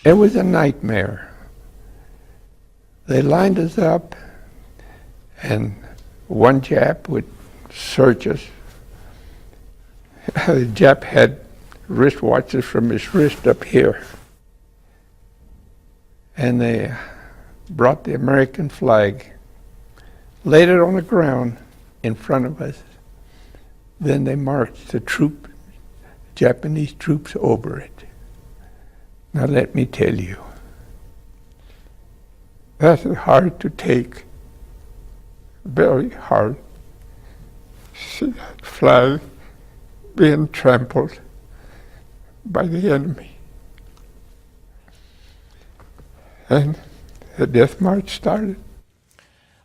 It was a nightmare. They lined us up, and one Jap would search us. The Jap had wristwatches from his wrist up here. And they brought the American flag, laid it on the ground in front of us. Then they marched the Japanese troops over it. Now let me tell you, that's hard to take, very hard. See that flag being trampled by the enemy. And the death march started.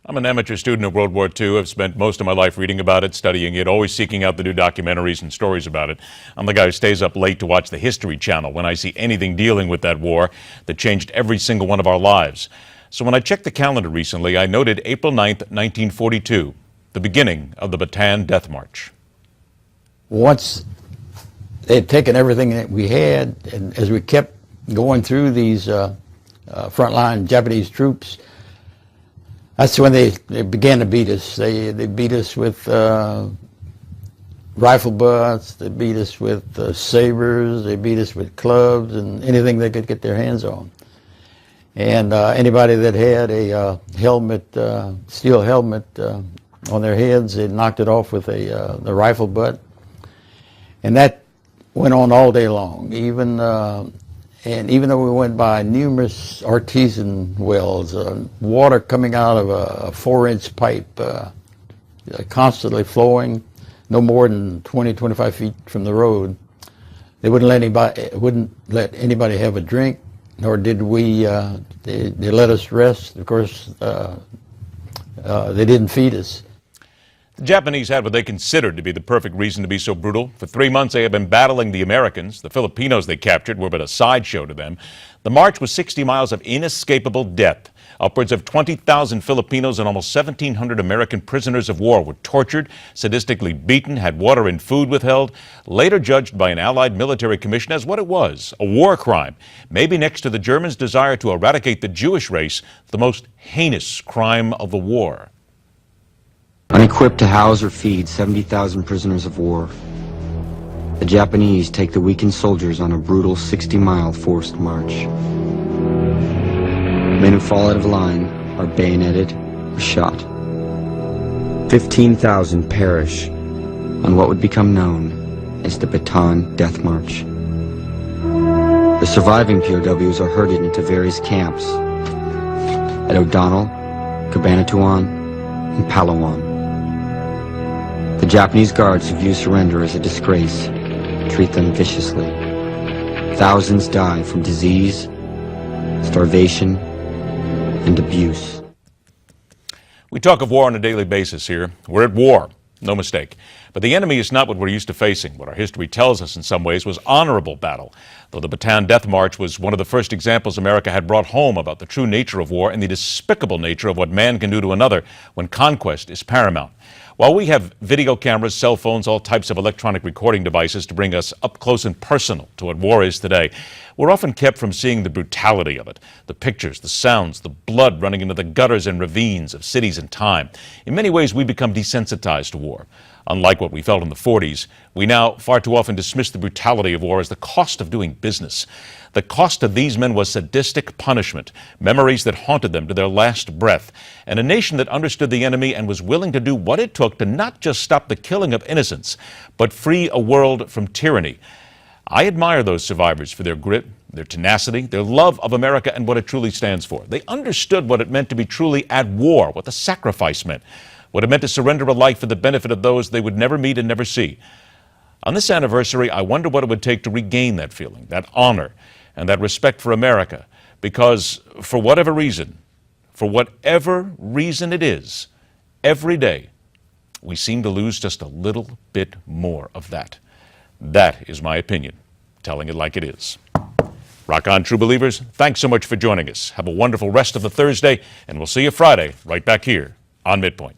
I'm an amateur student of World War II. I've spent most of my life reading about it, studying it, always seeking out the new documentaries and stories about it. I'm the guy who stays up late to watch the History Channel when I see anything dealing with that war that changed every single one of our lives. So when I checked the calendar recently, I noted April 9th, 1942, the beginning of the Bataan Death March. Once they had taken everything that we had, and as we kept going through these frontline Japanese troops, that's when they began to beat us. They beat us with rifle butts, they beat us with sabers, they beat us with clubs and anything they could get their hands on. And anybody that had a helmet, steel helmet on their heads, they knocked it off with the rifle butt. And that went on all day long. And even though we went by numerous artesian wells, water coming out of a 4-inch pipe, constantly flowing, no more than 20, 25 feet from the road, they wouldn't let anybody have a drink, nor did we. They let us rest. Of course, they didn't feed us. The Japanese had what they considered to be the perfect reason to be so brutal. For 3 months, they had been battling the Americans. The Filipinos they captured were but a sideshow to them. The march was 60 miles of inescapable death. Upwards of 20,000 Filipinos and almost 1,700 American prisoners of war were tortured, sadistically beaten, had water and food withheld, later judged by an Allied military commission as what it was, a war crime. Maybe next to the Germans' desire to eradicate the Jewish race, the most heinous crime of the war. Unequipped to house or feed 70,000 prisoners of war, the Japanese take the weakened soldiers on a brutal 60-mile forced march. Men who fall out of line are bayoneted or shot. 15,000 perish on what would become known as the Bataan Death March. The surviving POWs are herded into various camps at O'Donnell, Cabanatuan, and Palawan. The Japanese guards who view surrender as a disgrace treat them viciously. Thousands die from disease, starvation, and abuse. We talk of war on a daily basis here. We're at war, no mistake. But the enemy is not what we're used to facing. What our history tells us in some ways was honorable battle, though the Bataan Death March was one of the first examples America had brought home about the true nature of war and the despicable nature of what man can do to another when conquest is paramount. While we have video cameras, cell phones, all types of electronic recording devices to bring us up close and personal to what war is today, we're often kept from seeing the brutality of it, the pictures, the sounds, the blood running into the gutters and ravines of cities and time. In many ways, we become desensitized to war. Unlike what we felt in the 40s, we now far too often dismiss the brutality of war as the cost of doing business. The cost to these men was sadistic punishment, memories that haunted them to their last breath, and a nation that understood the enemy and was willing to do what it took to not just stop the killing of innocents, but free a world from tyranny. I admire those survivors for their grit, their tenacity, their love of America and what it truly stands for. They understood what it meant to be truly at war, what the sacrifice meant, what it meant to surrender a life for the benefit of those they would never meet and never see. On this anniversary, I wonder what it would take to regain that feeling, that honor, and that respect for America, because for whatever reason it is, every day we seem to lose just a little bit more of that. That is my opinion, telling it like it is. Rock on, true believers. Thanks so much for joining us. Have a wonderful rest of the Thursday, and we'll see you Friday right back here on MidPoint.